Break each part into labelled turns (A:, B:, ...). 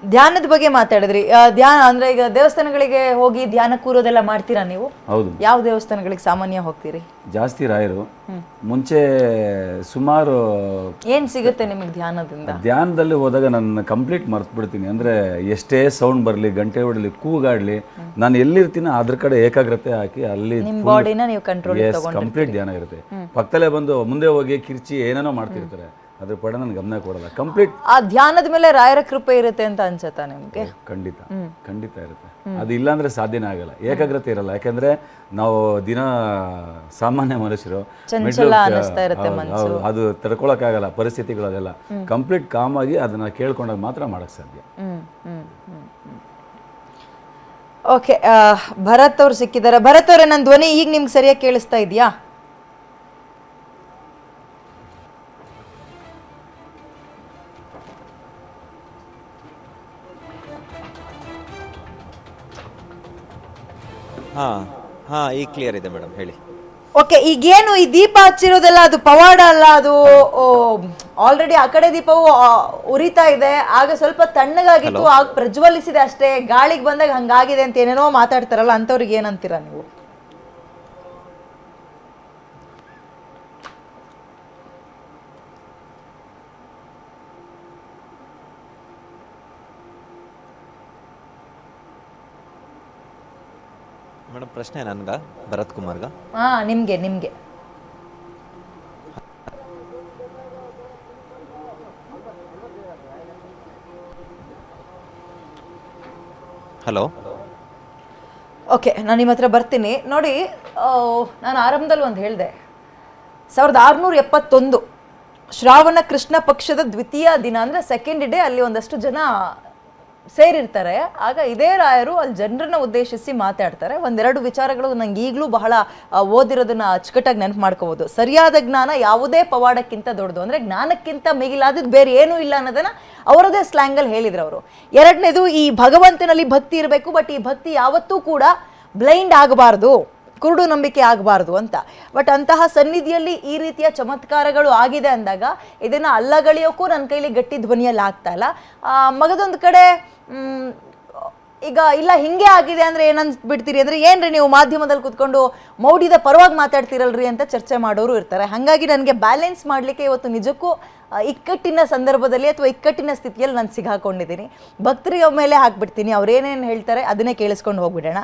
A: ಧ್ಯಾನದ ಬಗ್ಗೆ ಮಾತಾಡಿದ್ರಿ. ಧ್ಯಾನ ಅಂದ್ರೆ ಈಗ ದೇವಸ್ಥಾನಗಳಿಗೆ ಹೋಗಿ ಧ್ಯಾನ ಕೂರೋದೆಲ್ಲ ಮಾಡ್ತೀರಾ ನೀವು?
B: ಹೌದು.
A: ಯಾವ ದೇವಸ್ಥಾನಗಳಿಗೆ ಸಾಮಾನ್ಯ ಹೋಗ್ತೀರಿ?
B: ಜಾಸ್ತಿ ರಾಯರು. ಮುಂಚೆ ಸುಮಾರು
A: ಏನ್ ಸಿಗುತ್ತೆ ನಿಮಗೆ ಧ್ಯಾನದಿಂದ?
B: ಧ್ಯಾನದಲ್ಲಿ ಹೋದಾಗ ನಾನು ಕಂಪ್ಲೀಟ್ ಮರ್ತು ಬಿಡ್ತೀನಿ. ಅಂದರೆ ಎಷ್ಟೇ ಸೌಂಡ್ ಬರಲಿ, ಗಂಟೆ ಹೊಡಲಿ, ಕೂಗಾಡಲಿ, ನಾನು ಎಲ್ಲಿರ್ತೀನೋ ಅದ್ರ ಕಡೆ ಏಕಾಗ್ರತೆ ಹಾಕಿ ಅಲ್ಲಿ
A: ಬಾಡಿನ ನೀವು ಕಂಟ್ರೋಲ್
B: ಕಂಪ್ಲೀಟ್ ಧ್ಯಾನ ಇರುತ್ತೆ. ಪಕ್ಕದಲ್ಲೇ ಬಂದು ಮುಂದೆ ಹೋಗಿ ಕಿರ್ಚಿ ಏನೇನೋ ಮಾಡ್ತಿರ್ತಾರೆ, ಅದ್ರ ಪಡೆ ನಾನು ಗಮನ ಕೊಡಲ್ಲ. ಕಂಪ್ಲೀಟ್
A: ಆ ಧ್ಯಾನದ ಮೇಲೆ ರಾಯರ ಕೃಪೆ ಇರುತ್ತೆ ಅಂತ ಅನ್ಸುತ್ತಾ ನಿಮ್ಗೆ?
B: ಖಂಡಿತ ಖಂಡಿತ ಇರುತ್ತೆ. ಅದು ಇಲ್ಲಾಂದ್ರೆ ಸಾಧ್ಯನೇ ಆಗಲ್ಲ, ಏಕಾಗ್ರತೆ ಇರಲ್ಲ. ಯಾಕಂದ್ರೆ ನಾವು ದಿನ ಸಾಮಾನ್ಯ ಮನುಷ್ಯರು, ಅದು ತಡ್ಕೊಳಕ್ಕಾಗಲ್ಲ ಪರಿಸ್ಥಿತಿಗಳದೆಲ್ಲ. ಕಂಪ್ಲೀಟ್ ಕಾಮ್ ಆಗಿ ಅದನ್ನ ಕೇಳ್ಕೊಂಡಾಗ ಮಾತ್ರ ಮಾಡಕ್ ಸಾಧ್ಯ.
A: ಓಕೆ, ಭರತ್ ಅವ್ರು ಸಿಕ್ಕಿದ್ದಾರೆ. ಭರತ್ ಅವರೇ, ನನ್ನ ಧ್ವನಿ ಈಗ ನಿಮ್ಗೆ ಸರಿಯಾಗಿ ಕೇಳಿಸ್ತಾ ಇದೆಯಾ?
C: ಈಗ ಕ್ಲಿಯರ್ ಇದೆ ಮೇಡಮ್, ಹೇಳಿ.
A: ಓಕೆ, ಈಗೇನು ಈ ದೀಪ ಹಚ್ಚಿರೋದೆಲ್ಲ ಅದು ಪವಾಡ ಅಲ್ಲ, ಅದು ಆಲ್ರೆಡಿ ಆ ಕಡೆ ದೀಪವು ಉರಿತಾ ಇದೆ. ಆಗ ಸ್ವಲ್ಪ ತಣ್ಣಗಾಗಿತ್ತು, ಆಗ ಪ್ರಜ್ವಲಿಸಿದೆ ಅಷ್ಟೇ, ಗಾಳಿಗೆ ಬಂದಾಗ ಹಂಗಾಗಿದೆ ಅಂತ ಏನೇನೋ ಮಾತಾಡ್ತಾರಲ್ಲ, ಅಂಥವ್ರಿಗೆ ಏನಂತೀರಾ ನೀವು?
C: ಮೇಡಮ್ ಪ್ರಶ್ನೆ ನನ್ಗ, ಭರತ್ ಕುಮಾರ್ಗ?
A: ನಿಮ್ಗೆ
C: ಹಲೋ.
A: ಓಕೆ, ನಾನು ನಿಮ್ಮ ಹತ್ರ ಬರ್ತೀನಿ. ನೋಡಿ, ನಾನು ಆರಂಭದಲ್ಲಿ ಒಂದು ಹೇಳಿದೆ, 1671 ಶ್ರಾವಣ ಕೃಷ್ಣ ಪಕ್ಷದ ದ್ವಿತೀಯ ದಿನ ಅಂದರೆ ಸೆಕೆಂಡ್ ಡೇ, ಅಲ್ಲಿ ಒಂದಷ್ಟು ಜನ ಸೇರಿರ್ತಾರೆ. ಆಗ ಇದೇ ರಾಯರು ಅಲ್ಲಿ ಜನರನ್ನ ಉದ್ದೇಶಿಸಿ ಮಾತಾಡ್ತಾರೆ. ಒಂದೆರಡು ವಿಚಾರಗಳು ನಂಗೆ ಈಗಲೂ ಬಹಳ ಓದಿರೋದನ್ನ ಅಚ್ಚುಕಟ್ಟಾಗಿ ನೆನಪು ಮಾಡ್ಕೋಬೋದು. ಸರಿಯಾದ ಜ್ಞಾನ ಯಾವುದೇ ಪವಾಡಕ್ಕಿಂತ ದೊಡ್ಡದು, ಅಂದರೆ ಜ್ಞಾನಕ್ಕಿಂತ ಮಿಗಿಲಾದದ್ದು ಬೇರೆ ಏನೂ ಇಲ್ಲ ಅನ್ನೋದನ್ನ ಅವರದೇ ಸ್ಲ್ಯಾಂಗಲ್ಲಿ ಹೇಳಿದ್ರು ಅವರು. ಎರಡನೇದು, ಈ ಭಗವಂತನಲ್ಲಿ ಭಕ್ತಿ ಇರಬೇಕು, ಬಟ್ ಈ ಭಕ್ತಿ ಯಾವತ್ತೂ ಕೂಡ ಬ್ಲೈಂಡ್ ಆಗಬಾರ್ದು, ಕುರುಡು ನಂಬಿಕೆ ಆಗಬಾರ್ದು ಅಂತ. ಬಟ್ ಅಂತಹ ಸನ್ನಿಧಿಯಲ್ಲಿ ಈ ರೀತಿಯ ಚಮತ್ಕಾರಗಳು ಆಗಿದೆ ಅಂದಾಗ ಇದನ್ನು ಅಲ್ಲಗಳೆಯೋಕ್ಕೂ ನನ್ನ ಕೈಲಿ ಗಟ್ಟಿ ಧ್ವನಿಯಲ್ಲಿ ಆಗ್ತಾ ಇಲ್ಲ. ಮಗದೊಂದು ಕಡೆ ಈಗ ಇಲ್ಲ ಹಿಂಗೆ ಆಗಿದೆ ಅಂದರೆ ಏನನ್ಸ್ಬಿಡ್ತೀರಿ ಅಂದರೆ, ಏನ್ರಿ ನೀವು ಮಾಧ್ಯಮದಲ್ಲಿ ಕೂತ್ಕೊಂಡು ಮೌಢ್ಯದ ಪರವಾಗಿ ಮಾತಾಡ್ತಿರಲ್ರಿ ಅಂತ ಚರ್ಚೆ ಮಾಡೋರು ಇರ್ತಾರೆ. ಹಾಗಾಗಿ ನನಗೆ ಬ್ಯಾಲೆನ್ಸ್ ಮಾಡಲಿಕ್ಕೆ ಇವತ್ತು ನಿಜಕ್ಕೂ ಇಕ್ಕಟ್ಟಿನ ಸಂದರ್ಭದಲ್ಲಿ ಅಥವಾ ಇಕ್ಕಟ್ಟಿನ ಸ್ಥಿತಿಯಲ್ಲಿ ನಾನು ಸಿಗಾಕೊಂಡಿದ್ದೀನಿ. ಭಕ್ತರಿಯ ಮೇಲೆ ಹಾಕ್ಬಿಡ್ತೀನಿ, ಅವ್ರೇನೇನು ಹೇಳ್ತಾರೆ ಅದನ್ನೇ ಕೇಳಿಸ್ಕೊಂಡು ಹೋಗ್ಬಿಡೋಣ.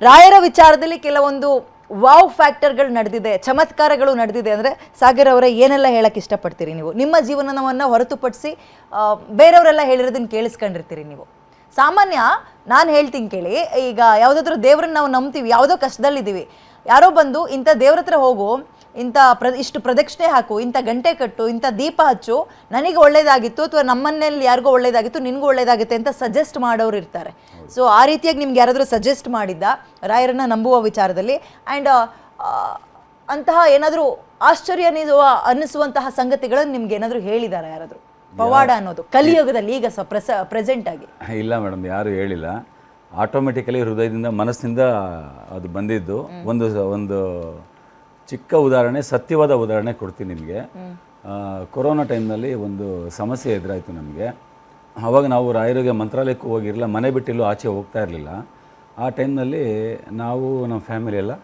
A: ರಾಯರ ವಿಚಾರದಲ್ಲಿ ಕೆಲವೊಂದು ವಾವ್ ಫ್ಯಾಕ್ಟರ್ಗಳು ನಡೆದಿದೆ, ಚಮತ್ಕಾರಗಳು ನಡೆದಿದೆ ಅಂದರೆ, ಸಾಗರ್ ಅವರೇ ಏನೆಲ್ಲ ಹೇಳಕ್ಕೆ ಇಷ್ಟಪಡ್ತೀರಿ ನೀವು? ನಿಮ್ಮ ಜೀವನವನ್ನು ಹೊರತುಪಡಿಸಿ ಬೇರೆಯವರೆಲ್ಲ ಹೇಳಿರೋದನ್ನ ಕೇಳಿಸ್ಕೊಂಡಿರ್ತೀರಿ ನೀವು. ಸಾಮಾನ್ಯ ನಾನು ಹೇಳ್ತೀನಿ ಕೇಳಿ, ಈಗ ಯಾವುದಾದ್ರೂ ದೇವ್ರನ್ನ ನಾವು ನಂಬ್ತೀವಿ, ಯಾವುದೋ ಕಷ್ಟದಲ್ಲಿದ್ದೀವಿ, ಯಾರೋ ಬಂದು ಇಂಥ ದೇವ್ರ ಹತ್ರ ಹೋಗು, ಇಂಥ ಇಷ್ಟು ಪ್ರದಕ್ಷಿಣೆ ಹಾಕು, ಇಂಥ ಗಂಟೆ ಕಟ್ಟು, ಇಂಥ ದೀಪ ಹಚ್ಚು, ನನಗೆ ಒಳ್ಳೇದಾಗಿತ್ತು ಅಥವಾ ನಮ್ಮನೇಲಿ ಯಾರಿಗೂ ಒಳ್ಳೇದಾಗಿತ್ತು, ನಿನಗೂ ಒಳ್ಳೇದಾಗುತ್ತೆ ಅಂತ ಸಜೆಸ್ಟ್ ಮಾಡೋರು ಇರ್ತಾರೆ. ಸೊ ಆ ರೀತಿಯಾಗಿ ನಿಮ್ಗೆ ಯಾರಾದರೂ ಸಜೆಸ್ಟ್ ಮಾಡಿದ್ದ ರಾಯರನ್ನ ನಂಬುವ ವಿಚಾರದಲ್ಲಿ? ಆ್ಯಂಡ್ ಅಂತಹ ಏನಾದರೂ ಆಶ್ಚರ್ಯ ಅನ್ನಿಸುವಂತಹ ಸಂಗತಿಗಳನ್ನು ನಿಮ್ಗೆ ಏನಾದರೂ ಹೇಳಿದಾರ ಯಾರಾದರೂ? ಪವಾಡ ಅನ್ನೋದು ಕಲಿಯುಗದಲ್ಲಿ ಈಗ ಪ್ರೆಸೆಂಟ್ ಆಗಿ? ಇಲ್ಲ
B: ಮೇಡಮ್, ಯಾರು ಹೇಳಿಲ್ಲ. ಆಟೋಮೆಟಿಕಲಿ ಹೃದಯದಿಂದ, ಮನಸ್ಸಿನಿಂದ ಅದು ಬಂದಿದ್ದು. ಒಂದು ಚಿಕ್ಕ ಉದಾಹರಣೆ, ಸತ್ಯವಾದ ಉದಾಹರಣೆ ಕೊಡ್ತೀನಿ ನಿಮಗೆ. ಕೊರೋನಾ ಟೈಮ್ನಲ್ಲಿ ಒಂದು ಸಮಸ್ಯೆ ಎದುರಾಯಿತು ನಮಗೆ. ಆವಾಗ ನಾವು ರಾಯರಿಗೆ ಮಂತ್ರಾಲಯಕ್ಕೂ ಹೋಗಿರಲಿಲ್ಲ, ಮನೆ ಬಿಟ್ಟಿಲ್ಲೂ ಆಚೆ ಹೋಗ್ತಾ ಇರಲಿಲ್ಲ. ಆ ಟೈಮ್ನಲ್ಲಿ ನಾವು ನಮ್ಮ ಫ್ಯಾಮಿಲಿ ಎಲ್ಲ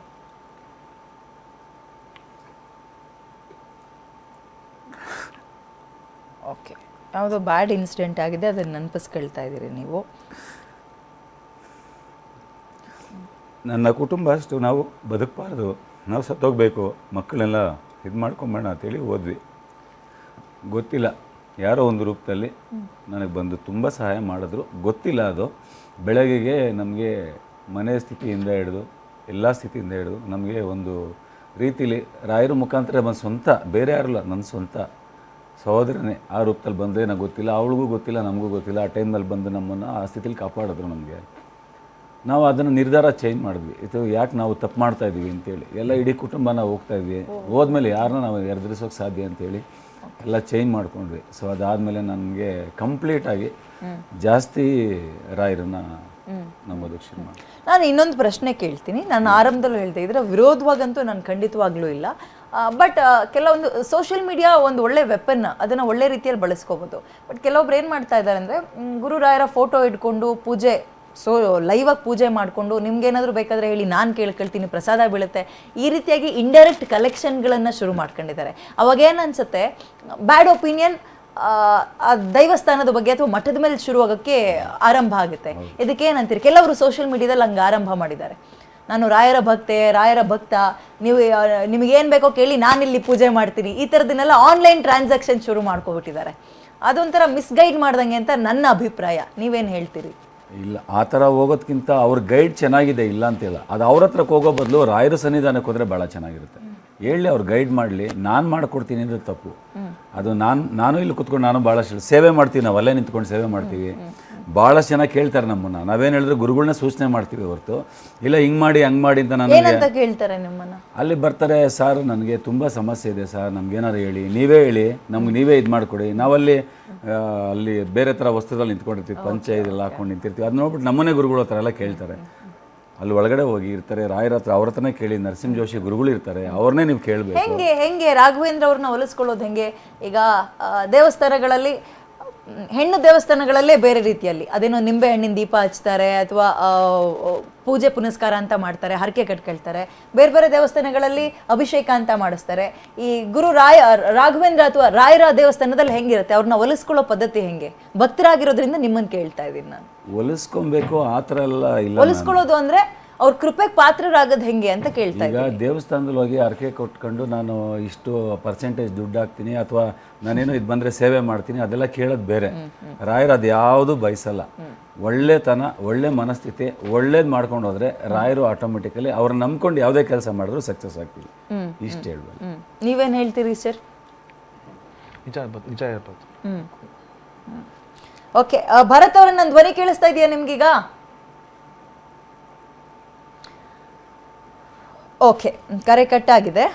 A: ಓಕೆ, ಯಾವುದೋ ಬ್ಯಾಡ್ ಇನ್ಸಿಡೆಂಟ್ ಆಗಿದೆ, ಅದನ್ನು ನೆನಪಿಸ್ಕೊಳ್ತಾ ಇದ್ದೀರಿ ನೀವು?
B: ನನ್ನ ಕುಟುಂಬ ಅಷ್ಟು ನಾವು ಬದುಕಬಾರ್ದು, ನಾವು ಸತ್ತೋಗ್ಬೇಕು, ಮಕ್ಕಳೆಲ್ಲ ಇದು ಮಾಡ್ಕೊಂಬೇಡ ಅಂತೇಳಿ ಹೋದ್ವಿ. ಗೊತ್ತಿಲ್ಲ, ಯಾರೋ ಒಂದು ರೂಪದಲ್ಲಿ ನನಗೆ ಬಂದು ತುಂಬ ಸಹಾಯ ಮಾಡಿದ್ರು. ಗೊತ್ತಿಲ್ಲ, ಅದು ಬೆಳಗ್ಗೆಗೆ ನಮಗೆ ಮನೆ ಸ್ಥಿತಿಯಿಂದ ಹಿಡಿದು ಎಲ್ಲ ಸ್ಥಿತಿಯಿಂದ ಹಿಡಿದು ನಮಗೆ ಒಂದು ರೀತಿಲಿ ರಾಯರ ಮುಖಾಂತರ ಬಂದು ಸ್ವಂತ, ಬೇರೆ ಯಾರಲ್ಲ, ನನ್ನ ಸ್ವಂತ ಸಹೋದರನೇ ಆ ರೂಪದಲ್ಲಿ ಬಂದರೆ ನನಗೆ ಗೊತ್ತಿಲ್ಲ, ಅವಳಿಗೂ ಗೊತ್ತಿಲ್ಲ, ನಮಗೂ ಗೊತ್ತಿಲ್ಲ. ಆ ಟೈಮ್ನಲ್ಲಿ ಬಂದು ನಮ್ಮನ್ನು ಆ ಸ್ಥಿತಿಲಿ ಕಾಪಾಡಿದ್ರು ನಮಗೆ. ನಾವು ಅದನ್ನು ನಿರ್ಧಾರ ಚೇಂಜ್ ಮಾಡಿದ್ವಿ. ಇದು ಯಾಕೆ ನಾವು ತಪ್ಪು ಮಾಡ್ತಾಯಿದ್ವಿ ಅಂತೇಳಿ ಎಲ್ಲ ಇಡೀ ಕುಟುಂಬ ನಾವು ಹೋಗ್ತಾಯಿದ್ವಿ. ಹೋದ್ಮೇಲೆ ಯಾರನ್ನ ನಾವು ಎದುರಿಸೋಕೆ ಸಾಧ್ಯ ಅಂತೇಳಿ ಎಲ್ಲ ಚೇಂಜ್ ಮಾಡ್ಕೊಂಡ್ವಿ. ಸೊ ಅದಾದಮೇಲೆ ನನಗೆ ಕಂಪ್ಲೀಟಾಗಿ ಜಾಸ್ತಿ ರಾಯರನ್ನು ನಮ್ಮ ಬದುಕು ಶುರು ಮಾಡಿ.
A: ನಾನು ಇನ್ನೊಂದು ಪ್ರಶ್ನೆ ಕೇಳ್ತೀನಿ. ನಾನು ಆರಂಭದಲ್ಲೂ ಹೇಳ್ದೆ, ಇದರ ವಿರೋಧವಾಗಂತೂ ನಾನು ಖಂಡಿತವಾಗ್ಲೂ ಇಲ್ಲ. ಬಟ್ ಕೆಲವೊಂದು ಸೋಷಿಯಲ್ ಮೀಡಿಯಾ ಒಂದು ಒಳ್ಳೆ ವೆಪನ್, ಅದನ್ನು ಒಳ್ಳೆ ರೀತಿಯಲ್ಲಿ ಬಳಸ್ಕೋಬೋದು. ಬಟ್ ಕೆಲವೊಬ್ರು ಏನು ಮಾಡ್ತಾ ಇದ್ದಾರೆ ಅಂದರೆ, ಗುರುರಾಯರ ಫೋಟೋ ಇಟ್ಕೊಂಡು ಪೂಜೆ, ಲೈವಾಗಿ ಪೂಜೆ ಮಾಡಿಕೊಂಡು ನಿಮ್ಗೇನಾದರೂ ಬೇಕಾದರೆ ಹೇಳಿ ನಾನು ಕೇಳ್ಕೊಳ್ತೀನಿ, ಪ್ರಸಾದ ಬೀಳುತ್ತೆ, ಈ ರೀತಿಯಾಗಿ ಇಂಡೈರೆಕ್ಟ್ ಕಲೆಕ್ಷನ್ಗಳನ್ನು ಶುರು ಮಾಡ್ಕೊಂಡಿದ್ದಾರೆ. ಅವಾಗೇನು ಅನಿಸುತ್ತೆ, ಬ್ಯಾಡ್ ಒಪಿನಿಯನ್ ದೈವಸ್ಥಾನದ ಬಗ್ಗೆ ಅಥವಾ ಮಠದ ಮೇಲೆ ಶುರುವಾಗೋಕ್ಕೆ ಆರಂಭ ಆಗುತ್ತೆ. ಇದಕ್ಕೇನಂತೀರಿ? ಕೆಲವರು ಸೋಷಿಯಲ್ ಮೀಡಿಯಾದಲ್ಲಿ ಹಂಗೆ ಆರಂಭ ಮಾಡಿದ್ದಾರೆ, ನಾನು ರಾಯರ ಭಕ್ತೆ, ರಾಯರ ಭಕ್ತ, ನೀವು ನಿಮಗೇನು ಬೇಕೋ ಕೇಳಿ ನಾನಿಲ್ಲಿ ಪೂಜೆ ಮಾಡ್ತೀನಿ, ಈ ಥರದನ್ನೆಲ್ಲ ಆನ್ಲೈನ್ ಟ್ರಾನ್ಸಾಕ್ಷನ್ ಶುರು ಮಾಡ್ಕೊಬಿಟ್ಟಿದ್ದಾರೆ. ಅದೊಂಥರ ಮಿಸ್ಗೈಡ್ ಮಾಡ್ದಂಗೆ ಅಂತ ನನ್ನ ಅಭಿಪ್ರಾಯ. ನೀವೇನು ಹೇಳ್ತೀರಿ?
B: ಇಲ್ಲ, ಆ ಥರ ಹೋಗೋದಕ್ಕಿಂತ ಅವ್ರ ಗೈಡ್ ಚೆನ್ನಾಗಿದೆ, ಇಲ್ಲ ಅಂತಿಲ್ಲ. ಅದು ಅವ್ರ ಹತ್ರಕ್ಕೆ ಹೋಗೋ ಬದಲು ರಾಯರ ಸನ್ನಿಧಾನಕ್ಕೆ ಹೋದರೆ ಭಾಳ ಚೆನ್ನಾಗಿರುತ್ತೆ. ಹೇಳಿ ಅವ್ರು ಗೈಡ್ ಮಾಡಲಿ, ನಾನು ಮಾಡಿಕೊಡ್ತೀನಿ ಅಂದರೆ ತಪ್ಪು. ಅದು ನಾನು ಇಲ್ಲಿ ಕುತ್ಕೊಂಡು ನಾನು ಭಾಳಷ್ಟು ಸೇವೆ ಮಾಡ್ತೀವಿ, ನಾವು ಅಲ್ಲೇ ನಿಂತ್ಕೊಂಡು ಸೇವೆ ಮಾಡ್ತೀವಿ. ಭಾಳಷ್ಟು ಜನ ಕೇಳ್ತಾರೆ ನಮ್ಮನ್ನು, ನಾವೇನು ಹೇಳಿದ್ರೆ ಗುರುಗಳನ್ನ ಸೂಚನೆ ಮಾಡ್ತೀವಿ ಹೊರತು ಇಲ್ಲ ಹಿಂಗೆ ಮಾಡಿ ಹಂಗೆ ಮಾಡಿ ಅಂತ.
A: ಏನಂತ ಕೇಳ್ತಾರೆ ನಿಮ್ಮನ್ನು?
B: ಅಲ್ಲಿ ಬರ್ತಾರೆ, ಸರ್ ನನಗೆ ತುಂಬ ಸಮಸ್ಯೆ ಇದೆ ಸರ್, ನಮ್ಗೇನಾರು ಹೇಳಿ, ನೀವೇ ಹೇಳಿ, ನಮ್ಗೆ ನೀವೇ ಇದು ಮಾಡಿಕೊಡಿ. ನಾವಲ್ಲಿ ಅಲ್ಲಿ ಬೇರೆ ಥರ ವಸ್ತುದಲ್ಲಿ ನಿಂತ್ಕೊಂಡಿರ್ತೀವಿ, ಪಂಚೆ ಇದೆಲ್ಲ ಹಾಕೊಂಡು ನಿಂತಿರ್ತೀವಿ. ಅದು ನೋಡ್ಬಿಟ್ಟು ನಮ್ಮನೆ ಗುರುಗಳು ಹತ್ರ ಎಲ್ಲ ಕೇಳ್ತಾರೆ. ಅಲ್ಲಿ ಒಳಗಡೆ ಹೋಗಿ ಇರ್ತಾರೆ ರಾಯರ ಹತ್ರ, ಅವ್ರ ಹತ್ರನೇ ಕೇಳಿ. ನರಸಿಂಹ ಜೋಶಿ ಗುರುಗಳು ಇರ್ತಾರೆ, ಅವ್ರನ್ನೇ ನೀವು ಕೇಳಬೇಕು.
A: ಹೆಂಗೆ ರಾಘವೇಂದ್ರ ಅವ್ರನ್ನ ಹೋಲಿಸ್ಕೊಳ್ಳೋದು ಹೆಂಗೆ? ಈಗ ದೇವಸ್ಥಾನಗಳಲ್ಲಿ, ಹೆಣ್ಣು ದೇವಸ್ಥಾನಗಳಲ್ಲೇ ಬೇರೆ ರೀತಿಯಲ್ಲಿ ಅದೇನೋ ನಿಂಬೆ ಹಣ್ಣಿನ ದೀಪ ಹಚ್ತಾರೆ, ಅಥವಾ ಪೂಜೆ ಪುನಸ್ಕಾರ ಅಂತ ಮಾಡ್ತಾರೆ, ಹರಕೆ ಕಟ್ಕೊಳ್ತಾರೆ. ಬೇರೆ ಬೇರೆ ದೇವಸ್ಥಾನಗಳಲ್ಲಿ ಅಭಿಷೇಕ ಅಂತ ಮಾಡಿಸ್ತಾರೆ. ಈ ರಾಘವೇಂದ್ರ ಅಥವಾ ರಾಯರ ದೇವಸ್ಥಾನದಲ್ಲಿ ಹೆಂಗಿರುತ್ತೆ? ಅವ್ರನ್ನ ಹೊಲಿಸ್ಕೊಳ್ಳೋ ಪದ್ಧತಿ ಹೆಂಗೆ? ಭಕ್ತರಾಗಿರೋದ್ರಿಂದ ನಿಮ್ಮನ್ನು ಕೇಳ್ತಾ ಇದ್ದೀನಿ ನಾನು.
B: ಹೊಲಿಸ್ಕೊಬೇಕು ಆ ಥರ ಎಲ್ಲ ಇಲ್ಲ.
A: ಹೊಲಿಸ್ಕೊಳ್ಳೋದು ಅಂದ್ರೆ ಅವ್ರ ಕೃಪೆಗೆ ಪಾತ್ರರಾಗೋದು ಹೆಂಗೆ ಅಂತ ಕೇಳ್ತಾ
B: ಈಗ ದೇವಸ್ಥಾನದಲ್ಲಿ ಹೋಗಿ ಹರಕೆ ಕೊಟ್ಕೊಂಡು ನಾನು ಇಷ್ಟು ಪರ್ಸೆಂಟೇಜ್ ದುಡ್ಡು ಹಾಕ್ತೀನಿ ಅಥವಾ ನಾನೇನೋ ಇದು ಬಂದರೆ ಸೇವೆ ಮಾಡ್ತೀನಿ, ಅದೆಲ್ಲ ಕೇಳೋದು ಬೇರೆ. ರಾಯರು ಅದು ಯಾವುದು ಬಯಸಲ್ಲ. ಒಳ್ಳೆತನ, ಒಳ್ಳೆ ಮನಸ್ಥಿತಿ, ಒಳ್ಳೇದು ಮಾಡ್ಕೊಂಡು ಹೋದ್ರೆ ರಾಯರು ಆಟೋಮೆಟಿಕಲಿ ಅವ್ರನ್ನ ನಂಬ್ಕೊಂಡು ಯಾವುದೇ ಕೆಲಸ ಮಾಡಿದ್ರು ಸಕ್ಸಸ್ ಆಗ್ತೀವಿ. ಇಷ್ಟು ಹೇಳ್ಬೋದು.
A: ನೀವೇನು ಹೇಳ್ತೀರಿ ಸರ್?
D: ನಿಜ ಹೇಳ್ಬೋದು.
A: ಓಕೆ, ಭರತ್ ಅವ್ರ ನನ್ನ ಧ್ವನಿ ಕೇಳಿಸ್ತಾ ಇದೆಯಾ ನಿಮ್ಗೀಗ? ಓಕೆ, ಕರೆ ಕಟ್ಟಾಗಿದೆ.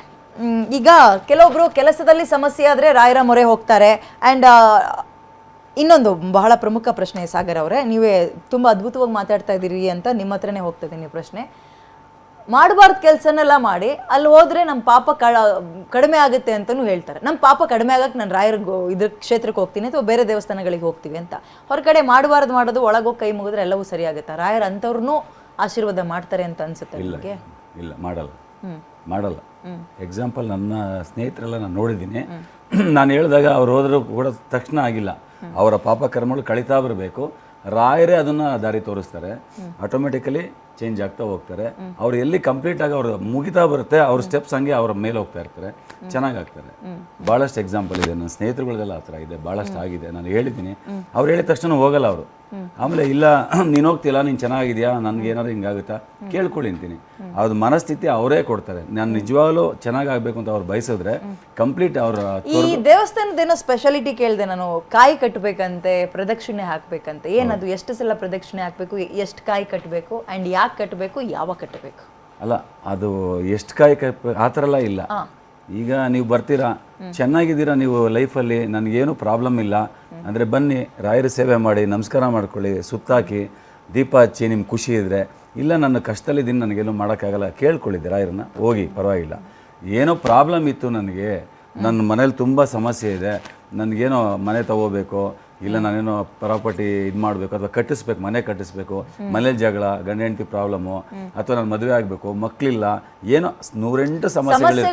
A: ಈಗ ಕೆಲವೊಬ್ರು ಕೆಲಸದಲ್ಲಿ ಸಮಸ್ಯೆ ಆದರೆ ರಾಯರ ಮೊರೆ ಹೋಗ್ತಾರೆ. ಆ್ಯಂಡ್ ಇನ್ನೊಂದು ಬಹಳ ಪ್ರಮುಖ ಪ್ರಶ್ನೆ ಸಾಗರ್ ಅವರೇ, ನೀವೇ ತುಂಬ ಅದ್ಭುತವಾಗಿ ಮಾತಾಡ್ತಾ ಇದ್ದೀರಿ ಅಂತ ನಿಮ್ಮ ಹತ್ರನೇ ಹೋಗ್ತಾ ಇದ್ದೀನಿ ಪ್ರಶ್ನೆ. ಮಾಡಬಾರ್ದು ಕೆಲಸನೆಲ್ಲ ಮಾಡಿ ಅಲ್ಲಿ ಹೋದರೆ ನಮ್ಮ ಪಾಪ ಕಡಿಮೆ ಆಗುತ್ತೆ ಅಂತಲೂ ಹೇಳ್ತಾರೆ. ನಮ್ಮ ಪಾಪ ಕಡಿಮೆ ಆಗಕ್ಕೆ ನಾನು ರಾಯರ ಇದ್ರ ಕ್ಷೇತ್ರಕ್ಕೆ ಹೋಗ್ತೀನಿ ಅಥವಾ ಬೇರೆ ದೇವಸ್ಥಾನಗಳಿಗೆ ಹೋಗ್ತೀವಿ ಅಂತ. ಹೊರಗಡೆ ಮಾಡಬಾರ್ದು ಮಾಡೋದು, ಒಳಗೋಗಿ ಕೈ ಮುಗಿದ್ರೆ ಎಲ್ಲವೂ ಸರಿಯಾಗುತ್ತೆ. ರಾಯರ ಅಂಥವ್ರನ್ನೂ ಆಶೀರ್ವಾದ ಮಾಡ್ತಾರೆ ಅಂತ ಅನ್ಸುತ್ತೆ ನಿಮಗೆ?
B: ಇಲ್ಲ, ಮಾಡಲ್ಲ. ಎಕ್ಸಾಂಪಲ್ ನನ್ನ ಸ್ನೇಹಿತರೆಲ್ಲ ನಾನು ನೋಡಿದ್ದೀನಿ. ನಾನು ಹೇಳಿದಾಗ ಅವ್ರು ಹೋದರೂ ಕೂಡ ತಕ್ಷಣ ಆಗಿಲ್ಲ. ಅವರ ಪಾಪ ಕರ್ಮಗಳು ಕಳೀತಾ ಬರಬೇಕು. ರಾಯರೇ ಅದನ್ನು ದಾರಿ ತೋರಿಸ್ತಾರೆ. ಆಟೋಮೆಟಿಕಲಿ ಚೇಂಜ್ ಆಗ್ತಾ ಹೋಗ್ತಾರೆ. ಅವ್ರು ಎಲ್ಲಿ ಕಂಪ್ಲೀಟ್ ಆಗಿ ಅವ್ರು ಮುಗಿತಾ ಬರುತ್ತೆ, ಅವ್ರ ಸ್ಟೆಪ್ಸ್ ಹಂಗೆ ಅವ್ರ ಮೇಲೆ ಹೋಗ್ತಾ ಇರ್ತಾರೆ, ಚೆನ್ನಾಗಾಗ್ತಾರೆ. ಭಾಳಷ್ಟು ಎಕ್ಸಾಂಪಲ್ ಇದೆ, ನನ್ನ ಸ್ನೇಹಿತರುಗಳದೆಲ್ಲ ಆ ಥರ ಇದೆ, ಭಾಳಷ್ಟು ಆಗಿದೆ. ನಾನು ಹೇಳಿದ್ದೀನಿ, ಅವ್ರು ಹೇಳಿದ ತಕ್ಷಣ ಹೋಗಲ್ಲ ಅವರು. ಆಮೇಲೆ ಇಲ್ಲ ನೀನು ಹೋಗ್ತಿಲ್ಲ, ನೀನು ಚೆನ್ನಾಗಿದೆಯಾ, ನನಗೆ ಏನಾದ್ರು ಹಿಂಗಾಗುತ್ತಾ ಕೇಳ್ಕೊಳ್ಳಿ ಅಂತೀನಿ. ಅದು ಮನಸ್ಥಿತಿ ಅವರೇ ಕೊಡ್ತಾರೆ. ನಾನು ನಿಜವಾಗ್ಲೂ ಚೆನ್ನಾಗಾಗಬೇಕು ಅಂತ ಅವ್ರು ಬಯಸಿದ್ರೆ ಕಂಪ್ಲೀಟ್ ಅವ್ರ.
A: ಈ ದೇವಸ್ಥಾನದೇನೋ ಸ್ಪೆಷಾಲಿಟಿ ಕೇಳಿದೆ ನಾನು, ಕಾಯಿ ಕಟ್ಟಬೇಕಂತೆ, ಪ್ರದಕ್ಷಿಣೆ ಹಾಕ್ಬೇಕಂತೆ. ಏನದು? ಎಷ್ಟು ಸಲ ಪ್ರದಕ್ಷಿಣೆ ಹಾಕಬೇಕು, ಎಷ್ಟು ಕಾಯಿ ಕಟ್ಟಬೇಕು, ಆ್ಯಂಡ್ ಯಾಕೆ ಕಟ್ಟಬೇಕು, ಯಾವಾಗ ಕಟ್ಟಬೇಕು?
B: ಅಲ್ಲ, ಅದು ಎಷ್ಟು ಕಾಯಿ ಕಟ್ಟಬೇಕು ಆ ಥರ ಎಲ್ಲ ಇಲ್ಲ. ಈಗ ನೀವು ಬರ್ತೀರಾ, ಚೆನ್ನಾಗಿದ್ದೀರಾ ನೀವು ಲೈಫಲ್ಲಿ, ನನಗೇನು ಪ್ರಾಬ್ಲಮ್ ಇಲ್ಲ ಅಂದರೆ ಬನ್ನಿ, ರಾಯರ ಸೇವೆ ಮಾಡಿ, ನಮಸ್ಕಾರ ಮಾಡ್ಕೊಳ್ಳಿ, ಸುತ್ತಾಕಿ, ದೀಪ ಹಚ್ಚಿ, ನಿಮ್ಗೆ ಖುಷಿ ಇದ್ದರೆ. ಇಲ್ಲ ನನ್ನ ಕಷ್ಟದಲ್ಲಿದ್ದೀನಿ, ನನಗೇನು ಮಾಡೋಕ್ಕಾಗಲ್ಲ, ಕೇಳ್ಕೊಳ್ಳಿದ್ದೆ ರಾಯರನ್ನ, ಹೋಗಿ ಪರವಾಗಿಲ್ಲ. ಏನೋ ಪ್ರಾಬ್ಲಮ್ ಇತ್ತು ನನಗೆ, ನನ್ನ ಮನೇಲಿ ತುಂಬ ಸಮಸ್ಯೆ ಇದೆ, ನನಗೇನೋ ಮನೆ ತಗೋಬೇಕು, ಇಲ್ಲ ನಾನೇನೋ ಪ್ರಾಪರ್ಟಿ ಇದು ಮಾಡಬೇಕು ಅಥವಾ ಕಟ್ಟಿಸ್ಬೇಕು, ಮನೆ ಕಟ್ಟಿಸ್ಬೇಕು, ಮನೇಲಿ ಜಗಳ, ಗಂಡ ಹೆಂಡತಿ ಪ್ರಾಬ್ಲಮ್ಮು, ಅಥವಾ ನಾನು ಮದುವೆ ಆಗಬೇಕು, ಮಕ್ಕಳಿಲ್ಲ, ಏನೋ 108 ಸಮಸ್ಯೆಗಳಿರ್ತವೆ.